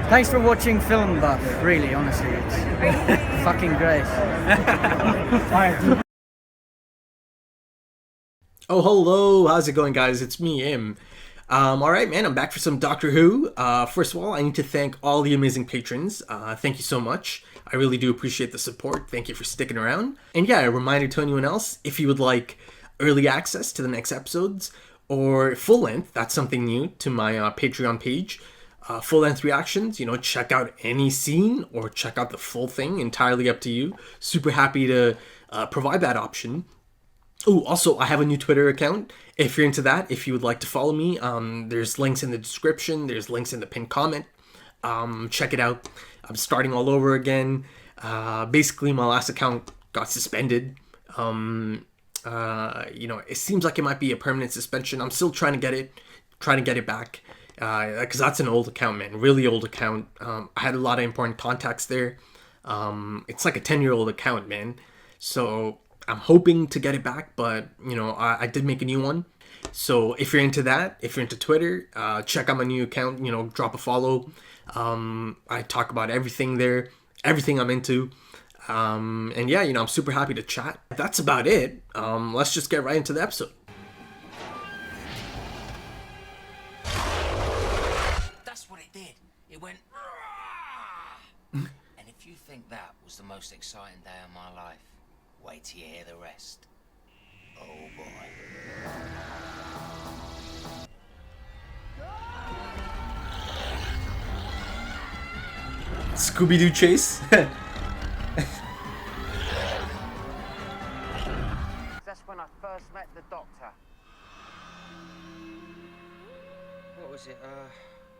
Thanks for watching Film Buff. Really, honestly, it's fucking great. Oh, hello. How's it going, guys? It's me, Im. All right, man. I'm back for some Doctor Who. First of all, I need to thank all the amazing patrons. Thank you so much. I really do appreciate the support. Thank you for sticking around. And yeah, a reminder to anyone else, if you would like early access to the next episodes or full length, that's something new to my Patreon page. Full length reactions, check out any scene or check out the full thing. Entirely up to you. Super happy to provide that option. Oh, also, I have a new Twitter account. If you're into that, if you would like to follow me, there's links in the description. There's links in the pinned comment. Check it out. I'm starting all over again. Basically, my last account got suspended. It seems like it might be a permanent suspension. I'm still trying to get it back. Because that's an old account, man. Really old account. I had a lot of important contacts there. It's like a 10-year-old account, man. So I'm hoping to get it back, but I did make a new one. So if you're into that, if you're into Twitter, check out my new account. Drop a follow. I talk about everything there, everything I'm into. And yeah, I'm super happy to chat. That's about it. Let's just get right into the episode. That's what it did. It went. And if you think that was the most exciting day of my life, wait till you hear the rest. Oh boy. Scooby-Doo chase. That's when I first met the Doctor. What was it?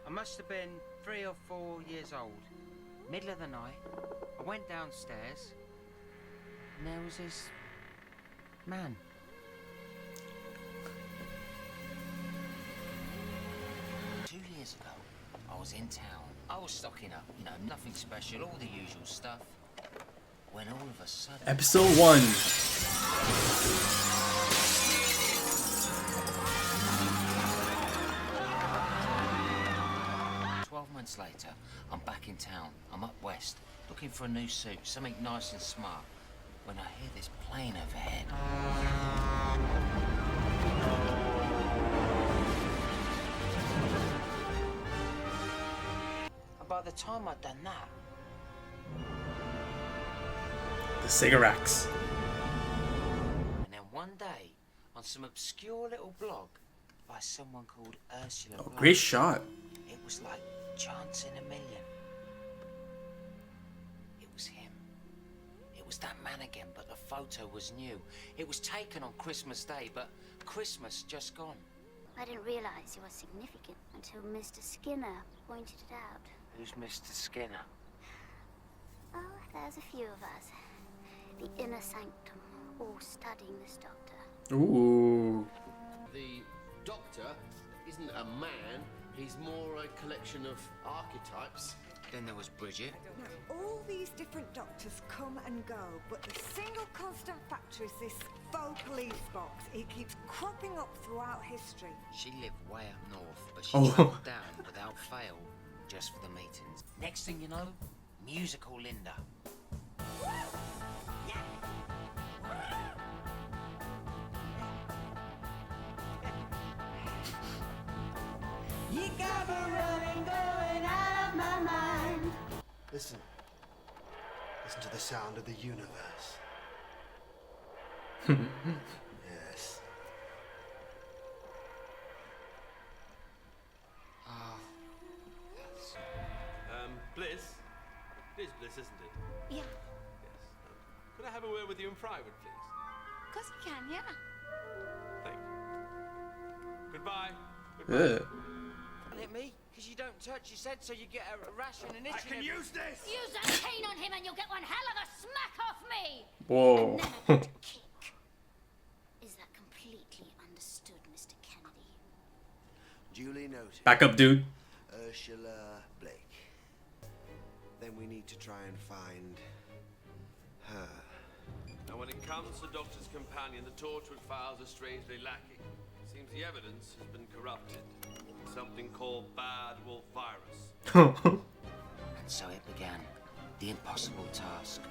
I must have been 3 or 4 years old. Middle of the night, I went downstairs, and there was this man. Two years ago, I was in town. I was stocking up, nothing special, all the usual stuff. When all of a sudden... Episode 1. Months later, I'm back in town. I'm up west, looking for a new suit, something nice and smart, when I hear this plane overhead. And by the time I'd done that... The Cigarettes. And then one day, on some obscure little blog by someone called Ursula Oh, Blake, great shot. it was like chance in a million. It was him. It was that man again, but the photo was new. It was taken on Christmas Day, but Christmas just gone. I didn't realize you were significant until Mr. Skinner pointed it out. Who's Mr. Skinner? Oh, there's a few of us. The inner sanctum, all studying this Doctor. Ooh. The Doctor isn't a man, he's more a collection of archetypes. Then there was Bridget. Now, all these different doctors come and go, but the single constant factor is this faux police box. It keeps cropping up throughout history. She lived way up north, but she Oh. traveled down without fail, just for the meetings. Next thing you know, musical Linda. You got me running, going out of my mind. Listen to the sound of the universe. Yes. Bliss? It is Bliss, isn't it? Yeah, Yes. Could I have a word with you in private, please? of course you can, yeah. Thank you. Goodbye. Ugh. Hit me, because you don't touch your said, so you get a rash and an itch. I can use this! Use that cane on him and you'll get one hell of a smack off me! Whoa. Never that kick. Is that completely understood, Mr. Kennedy? Duly noted. Back up, dude. Ursula Blake. Then we need to try and find her. Now, when it comes to Doctor's companion, the Torchwood files are strangely lacking. Seems the evidence has been corrupted. Something called bad wolf virus. The impossible task.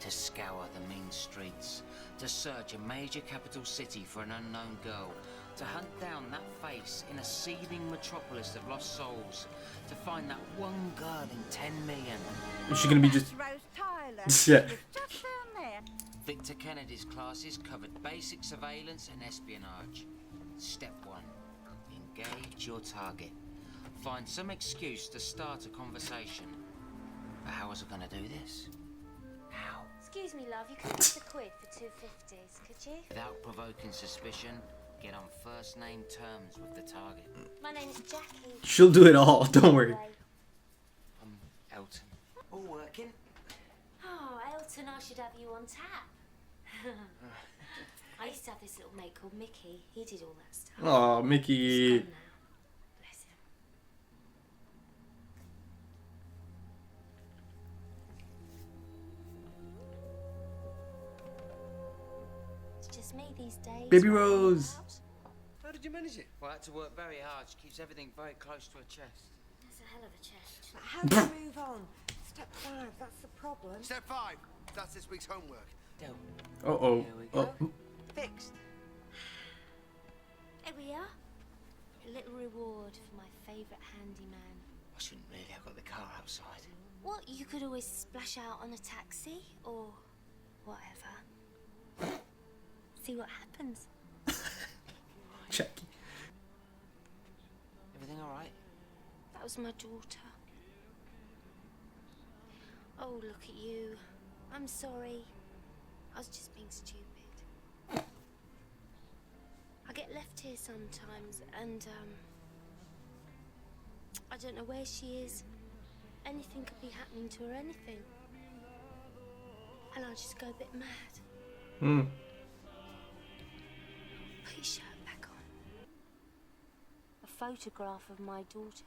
To scour the mean streets. To search a major capital city for an unknown girl. To hunt down that face in a seething metropolis of lost souls. To find that one girl in 10 million. Is she gonna be just... Rose Tyler. Yeah. She was just down there. Victor Kennedy's classes covered basic surveillance and espionage. Step 1. Engage your target. Find some excuse to start a conversation. But how was I gonna do this? How? Excuse me, love, you could have a quid for 250s, could you? Without provoking suspicion, get on first name terms with the target. My name's Jackie. She'll do it all, don't worry. I'm Elton. All working. Oh, Elton, I should have you on tap. I used to have this little mate called Mickey. He did all that stuff. Oh, He's Mickey. gone now. Bless him. It's just me these days. Baby Rose. How did you manage it? Well, I had to work very hard. She keeps everything very close to her chest. That's a hell of a chest. But how do you move on? Step 5, that's the problem. Step 5. That's this week's homework. Del. Uh-oh. Here we go. Oh. Fixed. Here we are. A little reward for my favourite handyman. I shouldn't really have got the car outside. What, you could always splash out on a taxi or whatever. See what happens. Jackie. Everything all right? That was my daughter. Oh, look at you. I'm sorry. I was just being stupid. I get left here sometimes and, I don't know where she is. Anything could be happening to her, anything. And I just go a bit mad. Hmm. Put your shirt back on. A photograph of my daughter.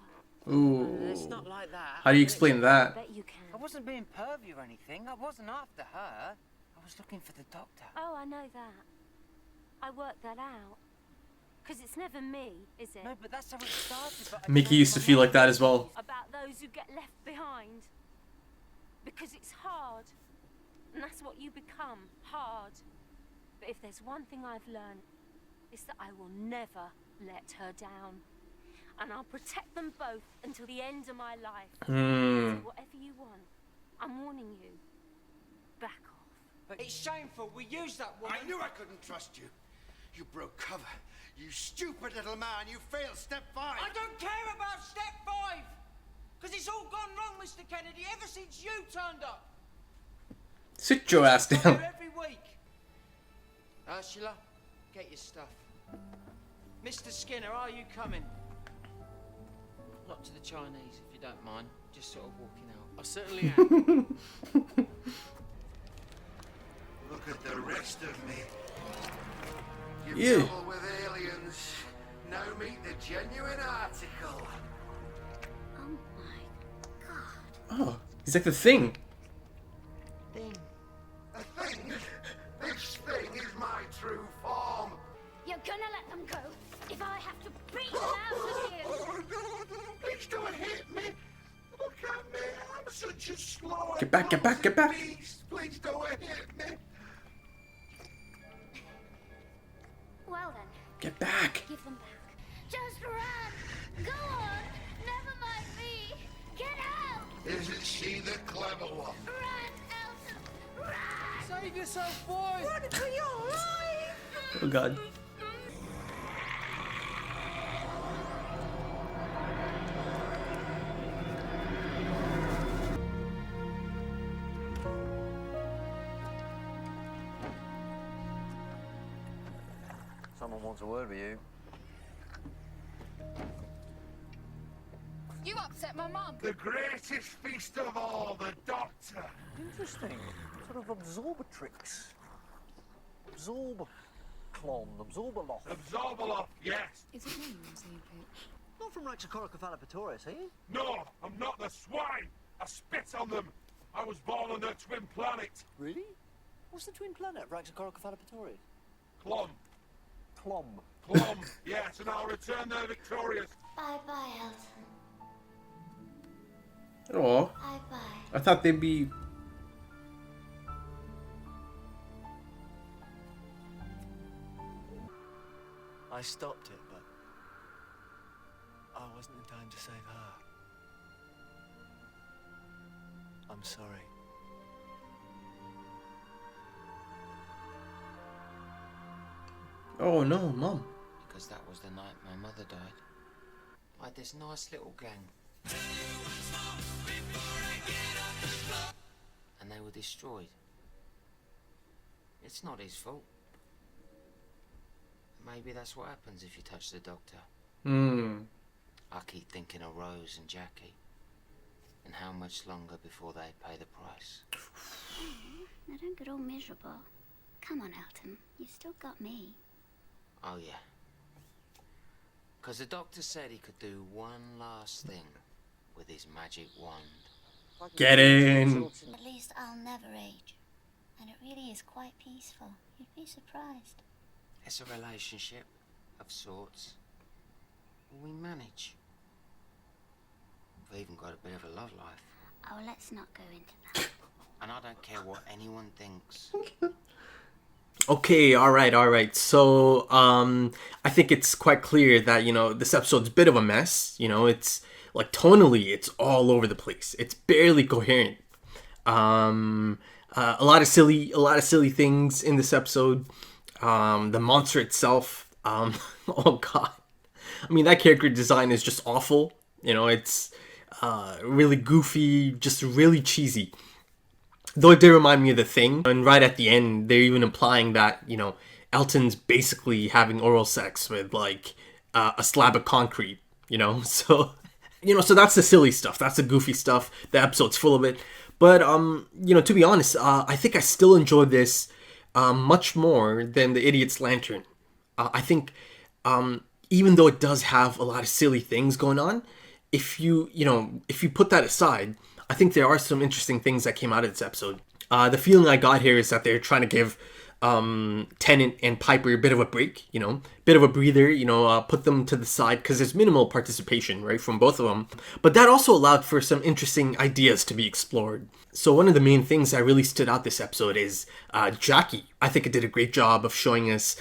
Ooh. It's not like that. How do you explain I that? bet you can. I wasn't being pervy or anything. I wasn't after her. I was looking for the doctor. Oh, I know that. I worked that out. Because it's never me, is it? No, but that's how it started. But I Mickey changed used to my feel like mind. that as well. About those who get left behind. Because it's hard. And that's what you become, hard. But if there's one thing I've learned, it's that I will never let her down. And I'll protect them both until the end of my life. Hmm. So whatever you want, I'm warning you. Back off. But it's shameful. We used that woman. I knew I couldn't trust you. You broke cover. You stupid little man. You failed step 5. I don't care about step 5. Because it's all gone wrong, Mr. Kennedy, ever since you turned up. Sit your ass I'm down. here every week. Ursula, get your stuff. Mr. Skinner, are you coming? Not to the Chinese, if you don't mind. Just sort of walking out. I certainly am. Look at the rest of me. You Yeah. trouble with aliens. Now meet the genuine article. Oh my god. Oh, he's like the Thing. Thing. A thing? This thing is my true form. You're gonna let them go if I have to beat them out of here. Oh, no, please don't hit me. Look at me. I'm such a slow Get back, get back, get back. beast. Please don't hit me. Well then, Get back. give them back. Just run! Go on! Never mind me! Get out! Isn't she the clever one? Run, Elton! Run! Save yourself, boy! Run for your life! Oh god. Someone wants a word with you. You upset my mum! The greatest feast of all, the Doctor. Interesting. Sort of absorbatrix. Absorbaloff. Absorbaloff, yes. Is it me or something? Not from Raxacoricophalopatorius, are you? No, I'm not the swine. I spit on them. I was born on their twin planet. Really? What's the twin planet, Raxacoricophalopatorius? Clom. Clom. Clom, yes, and I'll return there victorious. Bye bye, Elton. Oh. Bye bye. I thought they'd be... I stopped it, but I wasn't in time to save her. I'm sorry. Oh no, Mom. Because that was the night my mother died. I had this nice little gang. And they were destroyed. It's not his fault. Maybe that's what happens if you touch the doctor. I keep thinking of Rose and Jackie. And how much longer before they pay the price. Now don't get all miserable. Come on, Elton. You've still got me. Oh yeah. Because the doctor said he could do one last thing with his magic wand. Get in! At least I'll never age. And it really is quite peaceful. You'd be surprised. It's a relationship of sorts. We manage. We've even got a bit of a love life. Oh, let's not go into that. And I don't care what anyone thinks. Okay, alright. So, I think it's quite clear that, you know, this episode's a bit of a mess. You know, it's, like, tonally, it's all over the place. It's barely coherent. A lot of silly things in this episode. The monster itself, oh god. I mean, that character design is just awful. You know, it's really goofy, just really cheesy. Though it did remind me of The Thing. And right at the end, they're even implying that, you know, Elton's basically having oral sex with, like, a slab of concrete, you know? So, you know, so that's the silly stuff. That's the goofy stuff. The episode's full of it. But, you know, to be honest, I think I still enjoyed this much more than The Idiot's Lantern. I think, even though it does have a lot of silly things going on, if you put that aside, I think there are some interesting things that came out of this episode. The feeling I got here is that they're trying to give Tennant and Piper a bit of a break, you know, bit of a breather, you know, put them to the side because there's minimal participation, right, from both of them. But that also allowed for some interesting ideas to be explored. So one of the main things that really stood out this episode is Jackie. I think it did a great job of showing us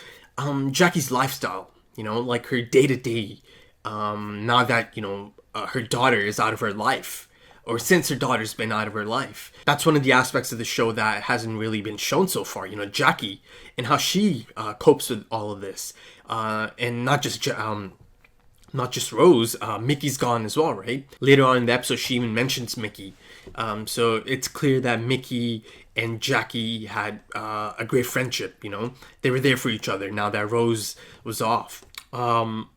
Jackie's lifestyle, you know, like her day-to-day, now that, you know, her daughter is out of her life. Or since her daughter's been out of her life. That's one of the aspects of the show that hasn't really been shown so far. You know, Jackie and how she copes with all of this. And not just Rose, Mickey's gone as well, right? Later on in the episode, she even mentions Mickey. So it's clear that Mickey and Jackie had a great friendship, you know? They were there for each other now that Rose was off. You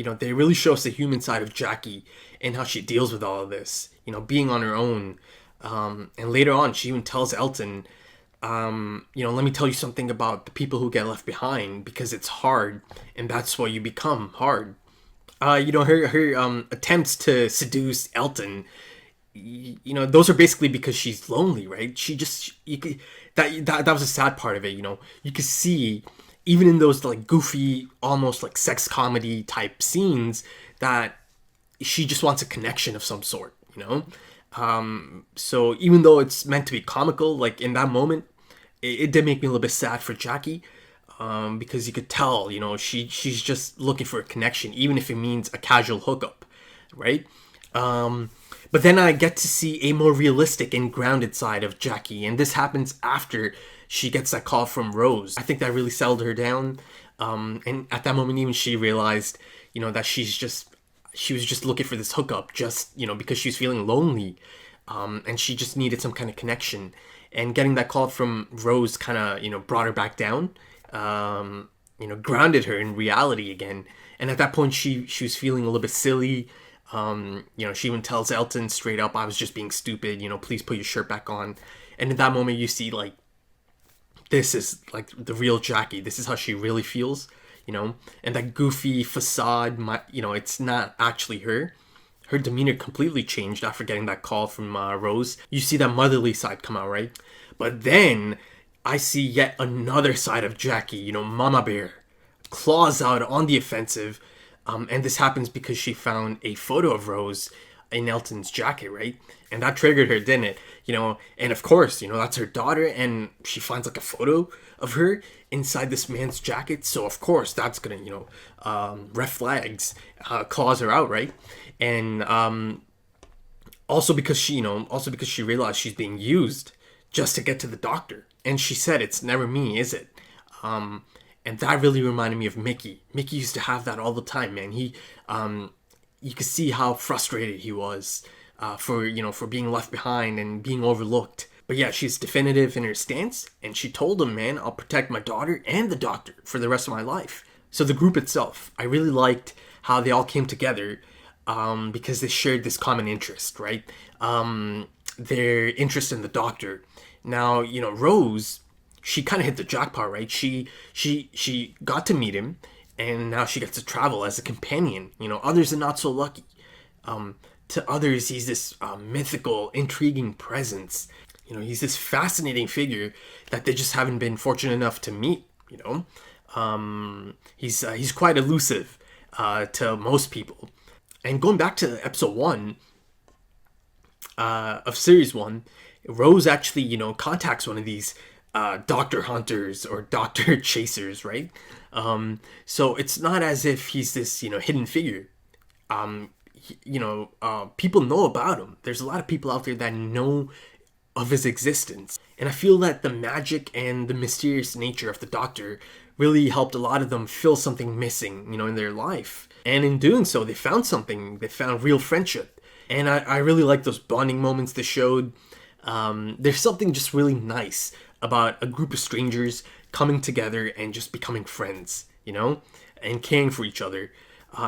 know, they really show us the human side of Jackie and how she deals with all of this, you know, being on her own. And later on, she even tells Elton, you know, let me tell you something about the people who get left behind because it's hard and that's what you become, hard. You know, her attempts to seduce Elton, you know, those are basically because she's lonely, right? That was a sad part of it, you know. You could see, even in those like goofy, almost like sex comedy type scenes, that she just wants a connection of some sort, you know? So even though it's meant to be comical, like in that moment, it did make me a little bit sad for Jackie, because you could tell, you know, she's just looking for a connection, even if it means a casual hookup, right? But then I get to see a more realistic and grounded side of Jackie, and this happens after she gets that call from Rose. I think that really settled her down, and at that moment even she realized, you know, that she was just looking for this hookup, just, you know, because she was feeling lonely, and she just needed some kind of connection. And getting that call from Rose kind of, you know, brought her back down, you know, grounded her in reality again. And at that point, she was feeling a little bit silly. You know, she even tells Elton straight up, I was just being stupid, you know, please put your shirt back on. And in that moment, you see, like, this is, like, the real Jackie. This is how she really feels. You know, and that goofy facade, you know, it's not actually her. Her demeanor completely changed after getting that call from Rose. You see that motherly side come out, right? But then I see yet another side of Jackie, you know, Mama Bear, claws out on the offensive. And this happens because she found a photo of Rose in Elton's jacket, right? And that triggered her, didn't it? And of course, that's her daughter, and she finds like a photo of her inside this man's jacket. So of course that's gonna, red flags, claws her out, right? And also because she realized she's being used just to get to the doctor. And she said, "It's never me, is it?" And that really reminded me of Mickey. Mickey used to have that all the time, man. He, you could see how frustrated he was for being left behind and being overlooked. But yeah, she's definitive in her stance, and she told him, "Man, I'll protect my daughter and the doctor for the rest of my life." So the group itself, I really liked how they all came together because they shared this common interest, right? Their interest in the doctor. Now, Rose, she kind of hit the jackpot, right? She got to meet him, and now she gets to travel as a companion. Others are not so lucky. To others, he's this mythical, intriguing presence. He's this fascinating figure that they just haven't been fortunate enough to meet. He's quite elusive to most people. And going back to episode 1 of series 1, Rose actually, contacts one of these doctor hunters or doctor chasers, right? So it's not as if he's this, hidden figure. People know about him. There's a lot of people out there that know of his existence. And I feel that the magic and the mysterious nature of the doctor really helped a lot of them feel something missing, in their life. And in doing so, they found something. They found real friendship. And I really like those bonding moments they showed. There's something just really nice about a group of strangers coming together and just becoming friends, and caring for each other.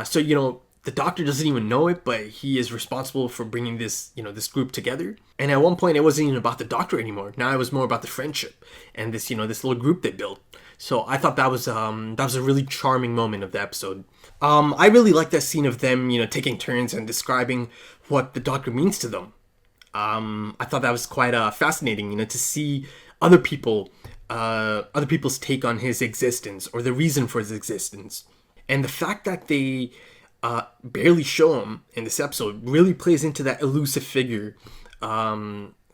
So the doctor doesn't even know it, but he is responsible for bringing this, this group together. And at one point, it wasn't even about the doctor anymore. Now it was more about the friendship and this, this little group they built. So I thought that was a really charming moment of the episode. I really like that scene of them, taking turns and describing what the doctor means to them. I thought that was quite fascinating, to see other people's take on his existence or the reason for his existence. And the fact that they barely show him in this episode really plays into that elusive figure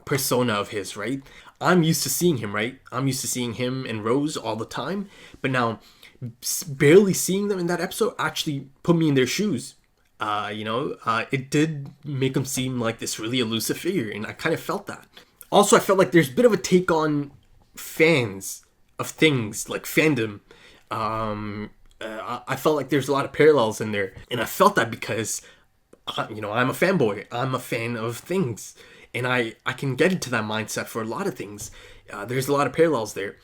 persona of his, right? I'm used to seeing him, right? I'm used to seeing him and Rose all the time. But now, barely seeing them in that episode actually put me in their shoes. It did make him seem like this really elusive figure, and I kind of felt that. Also, I felt like there's a bit of a take on fans of things, like fandom. I felt like there's a lot of parallels in there, and I felt that because, I'm a fanboy. I'm a fan of things, and I can get into that mindset for a lot of things. There's a lot of parallels there.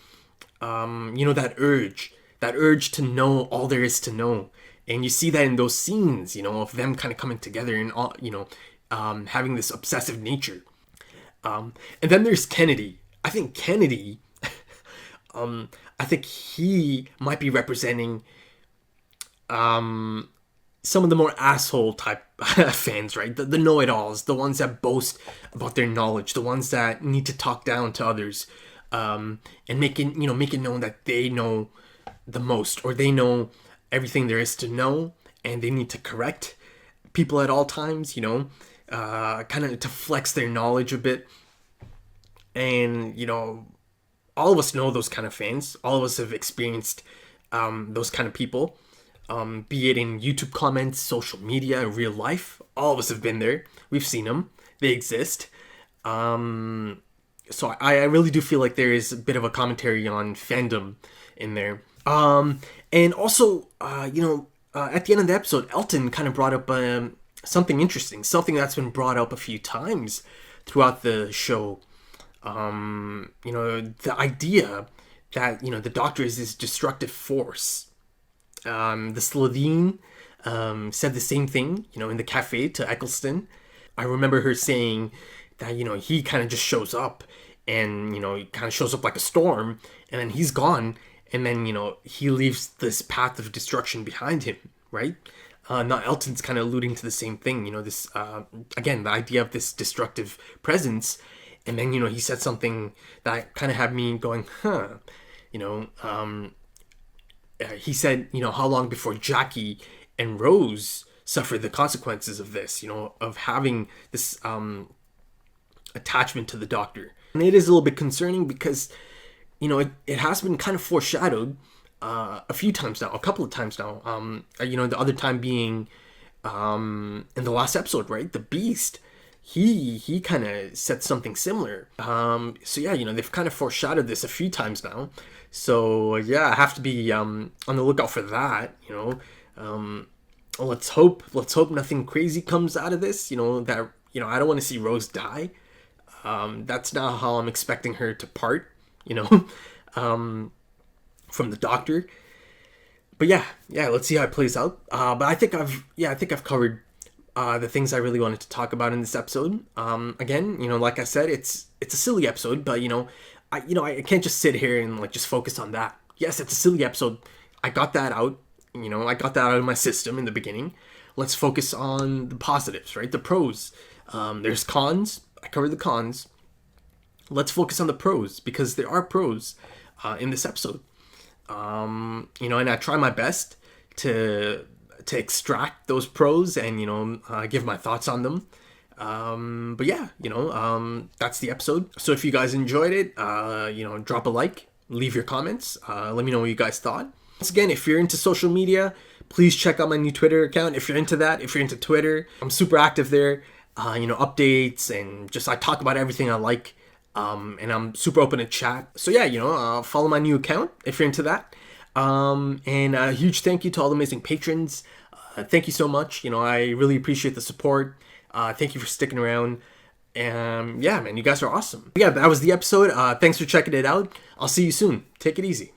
That urge to know all there is to know. And you see that in those scenes, of them kind of coming together and all, having this obsessive nature. And then there's Kennedy. I think Kennedy, I think he might be representing some of the more asshole type fans, right? The know-it-alls, the ones that boast about their knowledge, the ones that need to talk down to others, and make it known that they know the most, or they know everything there is to know, and they need to correct people at all times, kind of to flex their knowledge a bit. And, all of us know those kind of fans. All of us have experienced those kind of people, be it in YouTube comments, social media, real life. All of us have been there. We've seen them. They exist. So I really do feel like there is a bit of a commentary on fandom in there. And also, at the end of the episode, Elton kind of brought up something interesting, something that's been brought up a few times throughout the show. The idea that, the Doctor is this destructive force. The Slitheen said the same thing, in the cafe to Eccleston. I remember her saying that, he kind of just shows up and, he kind of shows up like a storm, and then he's gone. And then, he leaves this path of destruction behind him, right? Now Elton's kind of alluding to the same thing, this, again, the idea of this destructive presence. And then, he said something that kind of had me going, he said, how long before Jackie and Rose suffer the consequences of this, you know, of having this attachment to the Doctor. And it is a little bit concerning because, you know, it has been kind of foreshadowed a few times now, a couple of times now. You know, the other time being in the last episode, right? The Beast, he kind of said something similar. So yeah, you know, they've kind of foreshadowed this a few times now. So yeah, I have to be on the lookout for that, you know. Let's hope nothing crazy comes out of this, you know, that, you know, I don't want to see Rose die. That's not how I'm expecting her to part, you know, from the Doctor. But yeah, let's see how it plays out. But I think I've covered the things I really wanted to talk about in this episode. Again, you know, like I said, it's a silly episode, but you know, I can't just sit here and like just focus on that. Yes, it's a silly episode. I got that out. You know, I got that out of my system in the beginning. Let's focus on the positives, right? The pros. There's cons. I covered the cons. Let's focus on the pros, because there are pros in this episode. You know, and I try my best to extract those pros and, you know, give my thoughts on them. But yeah, you know, that's the episode. So if you guys enjoyed it, you know, drop a like, leave your comments, let me know what you guys thought. Once again, if you're into social media, please check out my new Twitter account. If you're into that, if you're into Twitter, I'm super active there. You know, updates and just I talk about everything I like. And I'm super open to chat. So yeah, you know, follow my new account if you're into that. And a huge thank you to all the amazing patrons. Thank you so much. You know, I really appreciate the support. Thank you for sticking around. And yeah, man, you guys are awesome. Yeah, that was the episode. Thanks for checking it out. I'll see you soon. Take it easy.